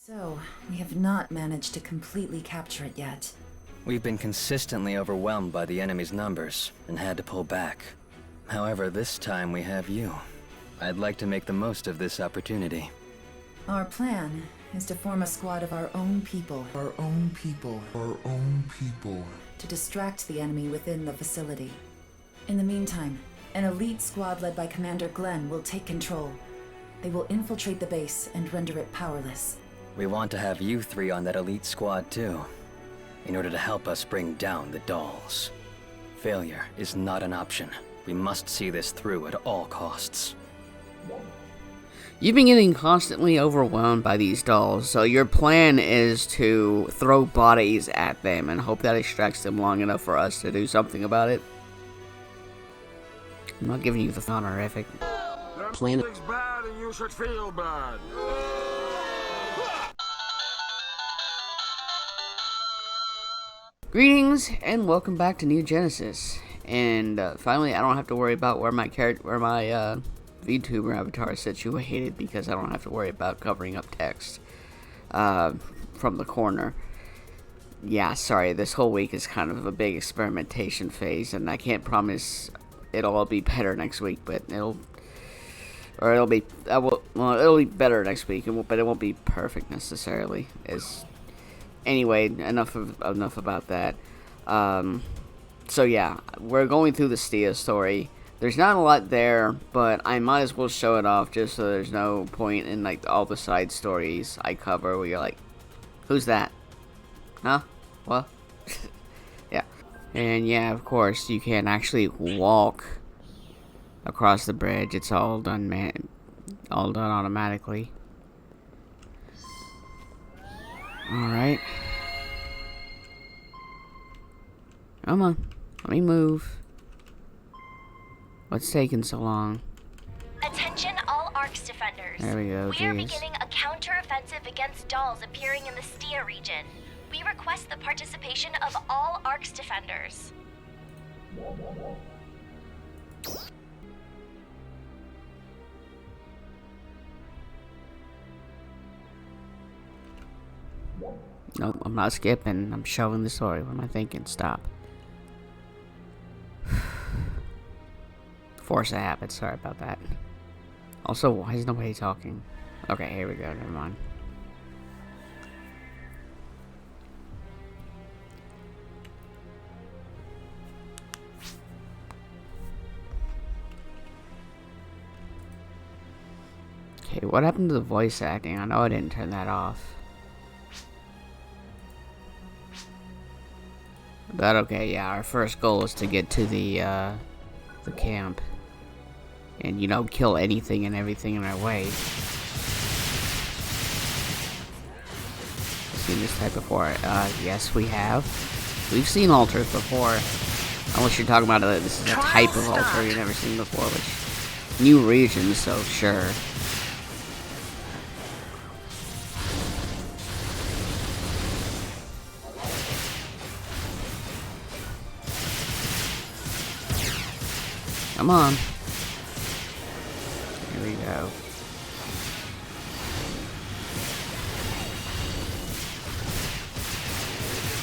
So, we have not managed to completely capture it yet. We've been consistently overwhelmed by the enemy's numbers and had to pull back. However, this time we have you. I'd like to make the most of this opportunity. Our plan is to form a squad of our own people. To distract the enemy within the facility. In the meantime, an elite squad led by Commander Glen will take control. They will infiltrate the base and render it powerless. We want to have you three on that elite squad too, in order to help us bring down the dolls. Failure is not an option. We must see this through at all costs. You've been getting constantly overwhelmed by these dolls, so your plan is to throw bodies at them and hope that distracts them long enough for us to do something about it. I'm not giving you the honorific. Plan. Bad and you should feel bad. Greetings and welcome back to New Genesis. And finally, I don't have to worry about where my VTuber avatar is situated because I don't have to worry about covering up text from the corner. Yeah, sorry, this whole week is kind of a big experimentation phase, and I can't promise it'll all be better next week, but it'll be better next week, but it won't be perfect necessarily. Anyway, enough about that. So yeah, we're going through the Stia story. There's not a lot there, but I might as well show it off just so there's no point in like all the side stories I cover where you're like, who's that? Huh? What? Yeah. And yeah, of course, you can actually walk across the bridge. It's all done automatically. Alright. Come on. Let me move. What's taking so long? Attention all ARCS defenders. There we go, We are beginning a counter-offensive against dolls appearing in the Stia region. We request the participation of all ARCS defenders. Nope, I'm not skipping. I'm showing the story. What am I thinking? Stop. Force a habit. Sorry about that. Also, why is nobody talking? Okay, here we go. Never mind. Okay, what happened to the voice acting? I know I didn't turn that off. But okay, yeah, our first goal is to get to the camp. And, you know, kill anything and everything in our way. Seen this type before? Yes, we have. We've seen altars before. Unless you're talking about this is a type of altar you've never seen before, which... New regions, so sure. Come on. Here we go.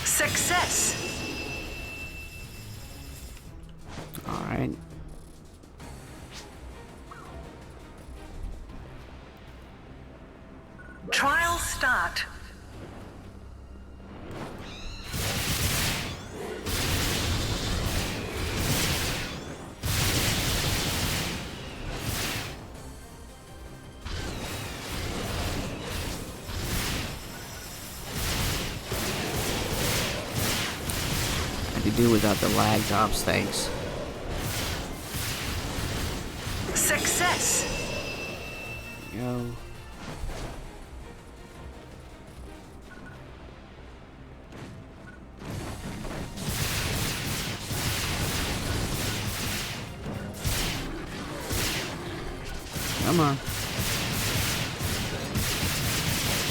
Success. All right. Trial start. I could do without the lag drops, thanks. Success. Go. Come on.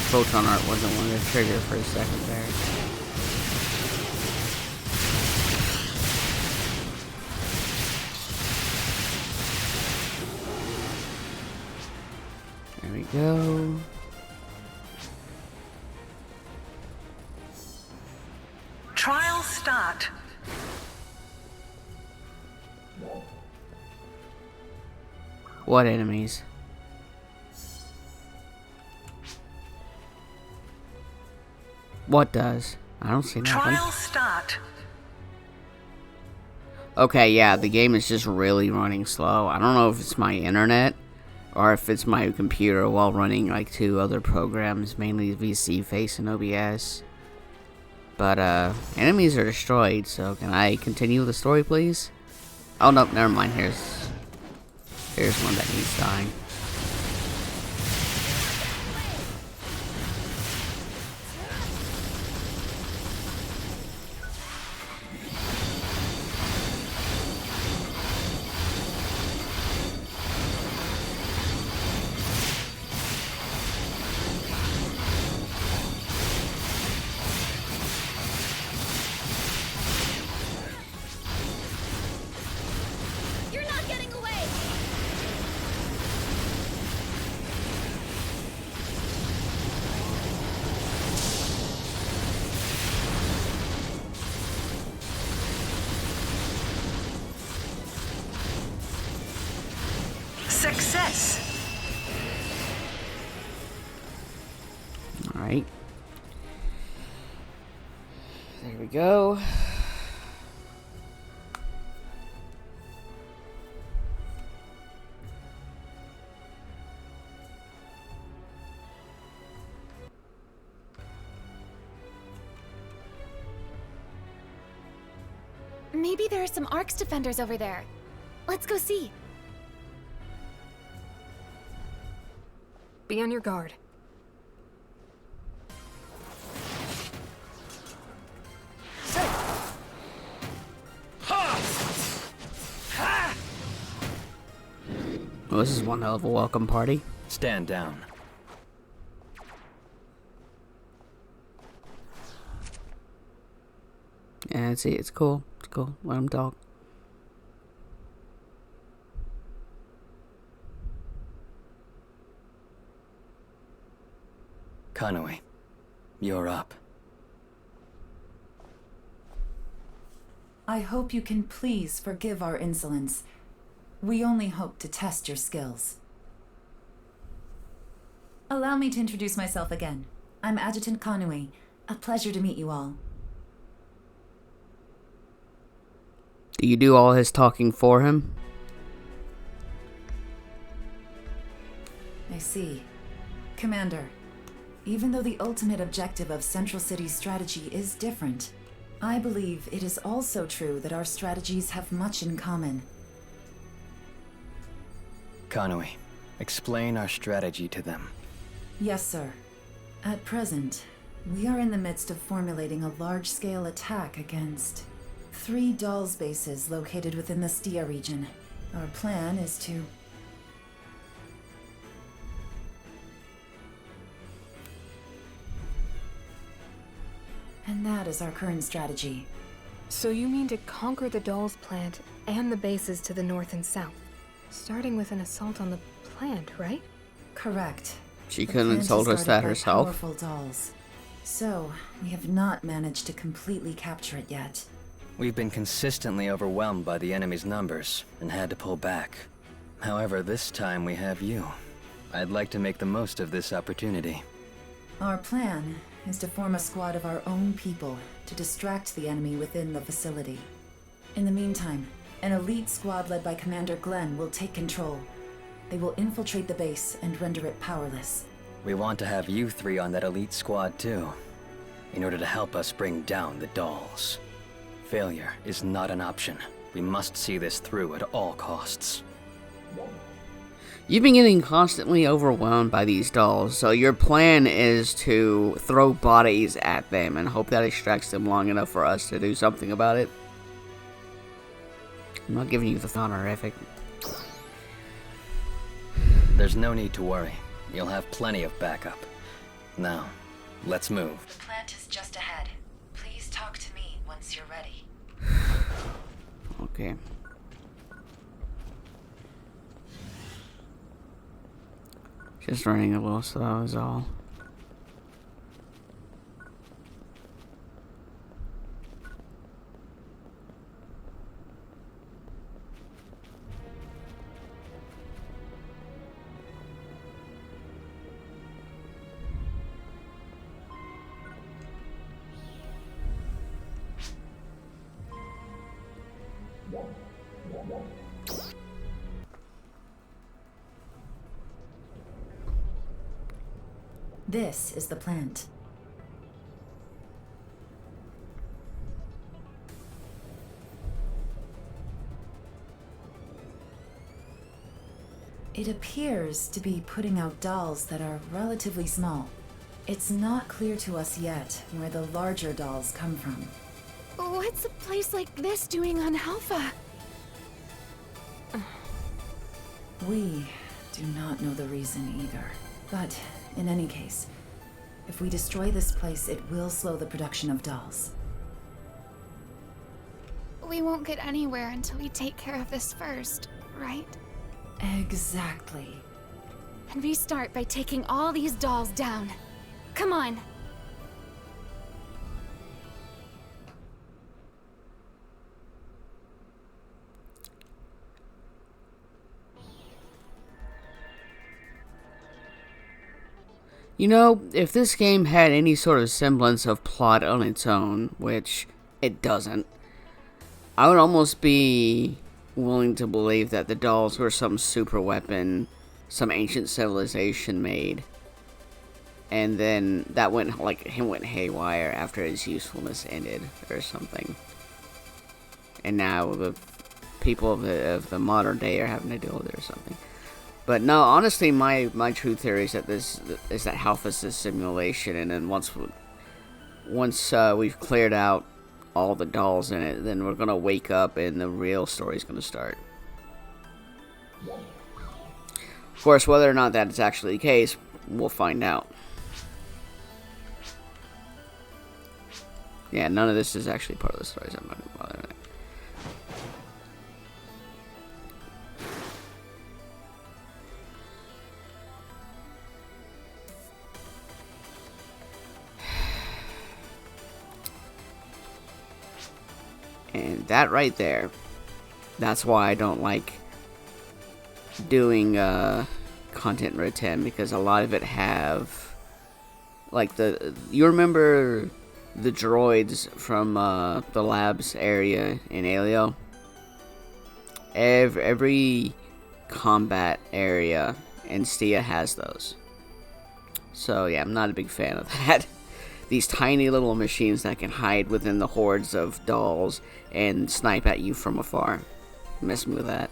Photon art wasn't one to trigger for a second there. There we go. start. What enemies? What does? I don't see nothing. Trial start. Okay, yeah, the game is just really running slow. I don't know if it's my internet or if it's my computer while running like 2 other programs, mainly VC Face and OBS. But enemies are destroyed, so can I continue the story, please? Oh no, never mind. Here's one that needs dying. You're not getting away! Success. Alright. There we go. Maybe there are some Arcs defenders over there. Let's go see. Be on your guard. Well, this is one hell of a welcome party. Stand down. Yeah, it's cool. It's cool. Let him talk. Kanui, you're up. I hope you can please forgive our insolence. We only hope to test your skills. Allow me to introduce myself again. I'm Adjutant Kanui. A pleasure to meet you all. Do you do all his talking for him? I see. Commander, even though the ultimate objective of Central City's strategy is different, I believe it is also true that our strategies have much in common. Kanui, explain our strategy to them. Yes, sir. At present, we are in the midst of formulating a large-scale attack against 3 Dolls bases located within the Stia region. Our plan is to... And that is our current strategy. So you mean to conquer the Dolls plant and the bases to the north and south, starting with an assault on the plant, right? Correct. She The couldn't have plant told is us guarded that by herself. Powerful dolls. So, we have not managed to completely capture it yet. We've been consistently overwhelmed by the enemy's numbers and had to pull back. However, this time we have you. I'd like to make the most of this opportunity. Our plan is to form a squad of our own people to distract the enemy within the facility. In the meantime, an elite squad led by Commander Glen will take control. They will infiltrate the base and render it powerless. We want to have you 3 on that elite squad too, in order to help us bring down the Dolls. Failure is not an option. We must see this through at all costs. You've been getting constantly overwhelmed by these dolls, so your plan is to throw bodies at them and hope that distracts them long enough for us to do something about it. I'm not giving you the honorific. There's no need to worry. You'll have plenty of backup. Now, let's move. The plant is just ahead. Please talk to me once you're ready. Okay. Just running a little slow is all. This is the plant. It appears to be putting out dolls that are relatively small. It's not clear to us yet where the larger dolls come from. What's a place like this doing on Halpha? We do not know the reason either. But in any case, if we destroy this place, it will slow the production of dolls. We won't get anywhere until we take care of this first, right? Exactly. And we start by taking all these dolls down. Come on. You know, if this game had any sort of semblance of plot on its own, which it doesn't, I would almost be willing to believe that the dolls were some super weapon some ancient civilization made, and then that went haywire after its usefulness ended or something, and now the people of the modern day are having to deal with it or something. But no, honestly, my true theory is that Halpha's a simulation, and then once we've cleared out all the dolls in it, then we're gonna wake up and the real story's gonna start. Of course, whether or not that is actually the case, we'll find out. Yeah, none of this is actually part of the story, so I'm not gonna bother with it. And that right there, that's why I don't like doing content in Road 10, because a lot of it have, like, you remember the droids from the labs area in Alio? Every combat area in Stia has those. So yeah, I'm not a big fan of that. These tiny little machines that can hide within the hordes of dolls and snipe at you from afar. Miss me with that.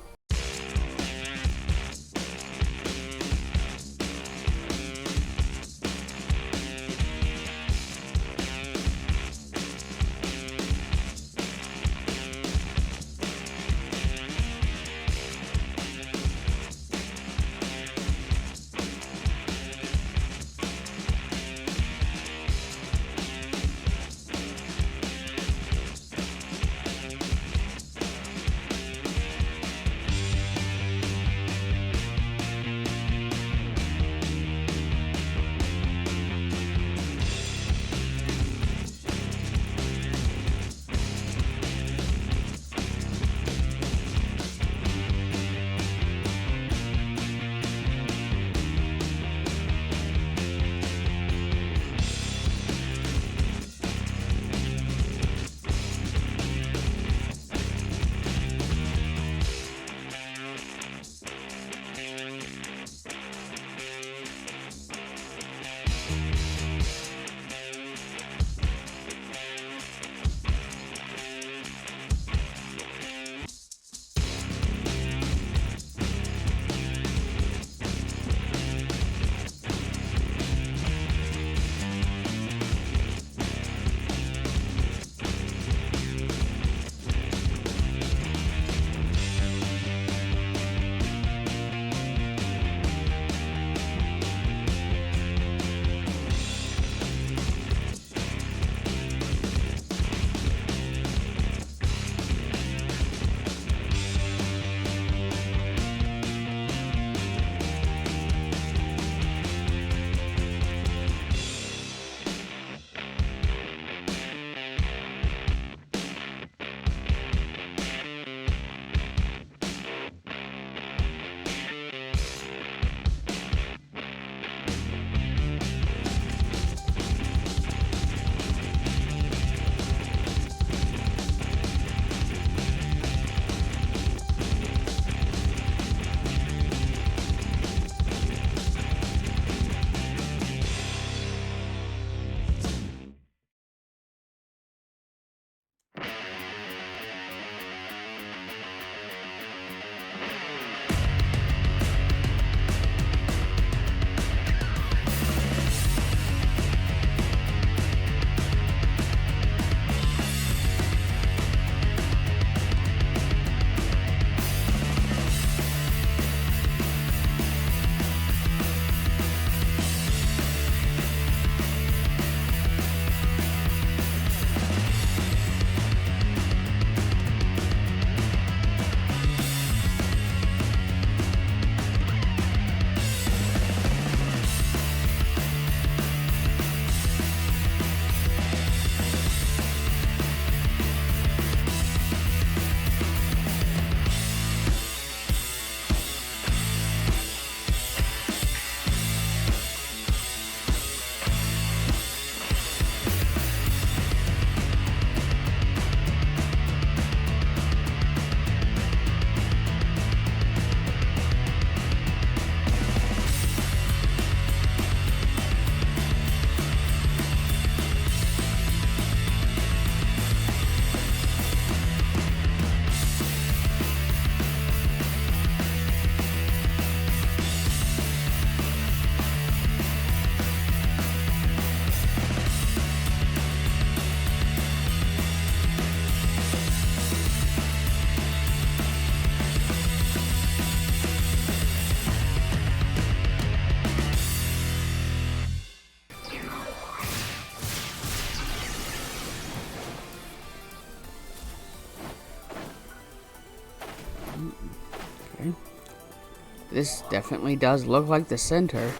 This definitely does look like the center.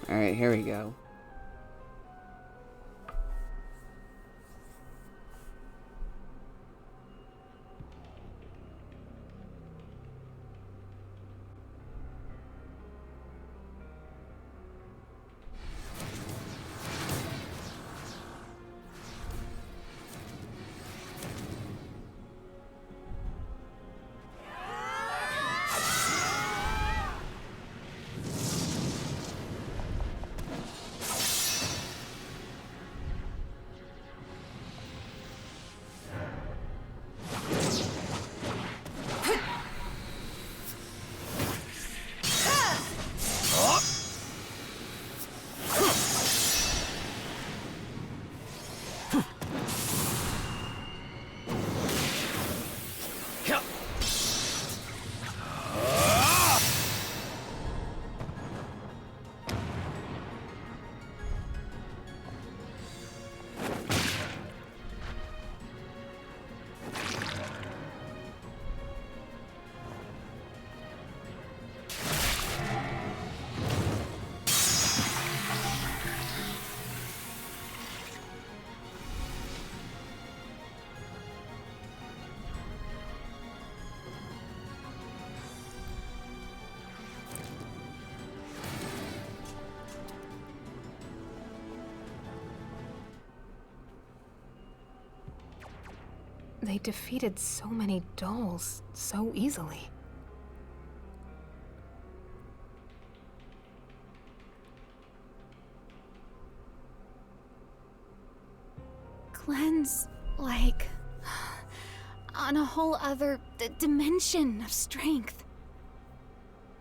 Alright, here we go. They defeated so many dolls so easily. Glen's like on a whole other dimension of strength.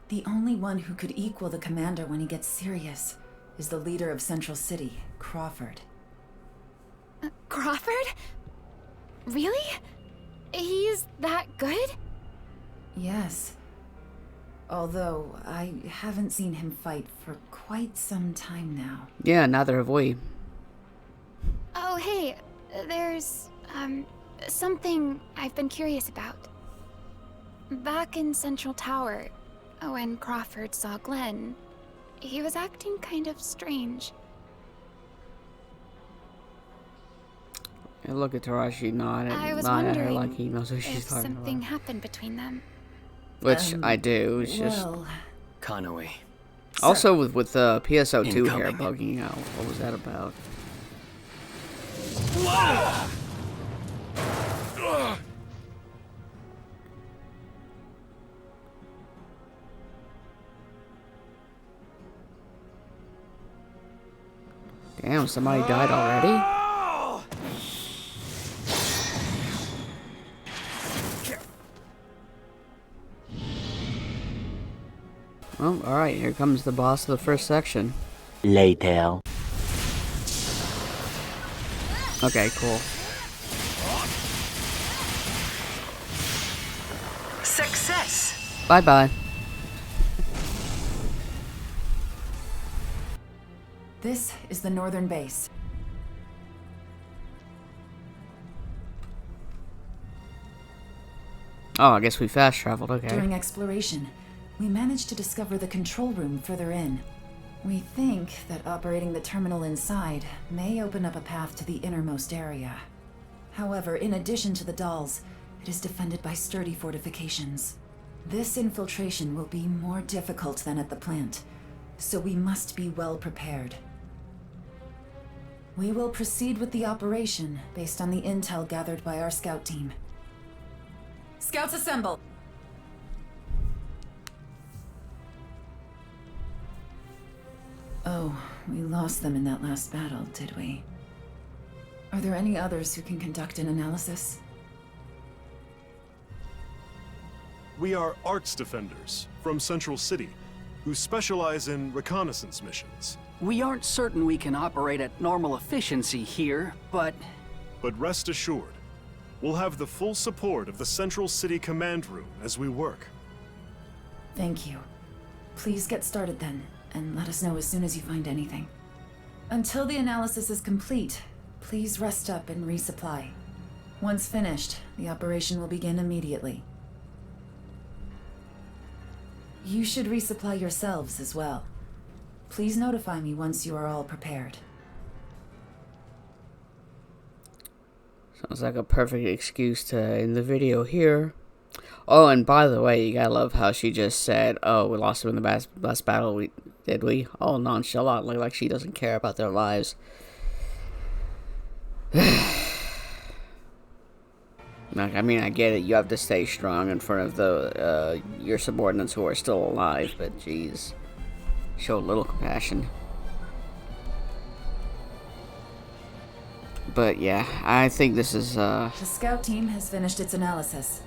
The only one who could equal the commander when he gets serious is the leader of Central City, Crawford. Crawford? Really? He's that good? Yes. Although, I haven't seen him fight for quite some time now. Yeah, neither have we. Oh, hey, there's, something I've been curious about. Back in Central Tower, when Crawford saw Glen, he was acting kind of strange. And look at Tarashi nodding at her like he knows who she's talking something about. happened between them. Which I do. It's just Well, Kanoi. also with PSO2 hair Incoming. bugging out. What was that about? Damn, somebody died already? Well, alright, here comes the boss of the first section. Later. Okay, cool. Success! Bye-bye. this is the northern base. Oh, I guess we fast traveled, okay. During exploration, we managed to discover the control room further in. We think that operating the terminal inside may open up a path to the innermost area. However, in addition to the dolls, it is defended by sturdy fortifications. This infiltration will be more difficult than at the plant, so we must be well prepared. We will proceed with the operation based on the intel gathered by our scout team. Scouts assemble! Oh, we lost them in that last battle, did we? Are there any others who can conduct an analysis? We are arts defenders from Central City, who specialize in reconnaissance missions. We aren't certain we can operate at normal efficiency here, but rest assured, we'll have the full support of the Central City Command Room as we work. Thank you. Please get started then, and let us know as soon as you find anything. Until the analysis is complete, please rest up and resupply. Once finished, the operation will begin immediately. You should resupply yourselves as well. Please notify me once you are all prepared. Sounds like a perfect excuse to end the video here. Oh, and by the way, you gotta love how she just said, oh, we lost them in the last battle, did we? All nonchalantly, like she doesn't care about their lives. Like, I mean, I get it, you have to stay strong in front of the your subordinates who are still alive, but jeez, show a little compassion. But yeah, I think this is The scout team has finished its analysis.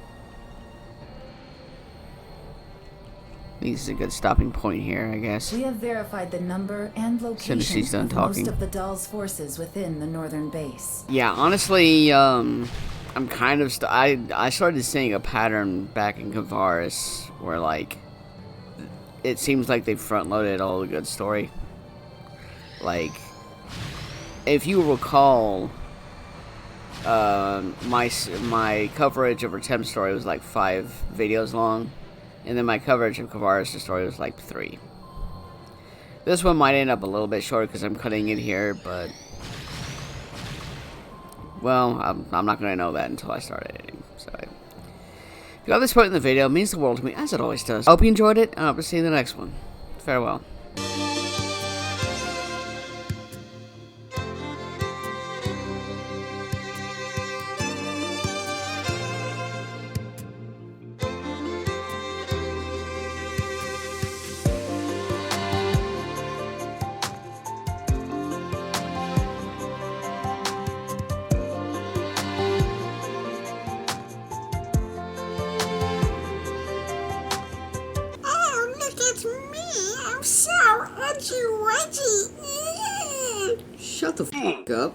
this is a good stopping point here, I guess. We have verified the number and location she's done of talking. most of the Dahl's forces within the northern base. Yeah, honestly, I'm kind of I started seeing a pattern back in Kavaris where, like, it seems like they front-loaded all the good story. Like, if you recall, my coverage of Retem's story was like 5 videos long, and then my coverage of Kavaris' story was like 3. This one might end up a little bit shorter because I'm cutting it here, but well, I'm not gonna know that until I start editing. So, if you got this point in the video, it means the world to me, as it always does. I hope you enjoyed it, and I hope to see you in the next one. Farewell. Oh, look at me. I'm so edgy-wedgy. Shut the f*** up.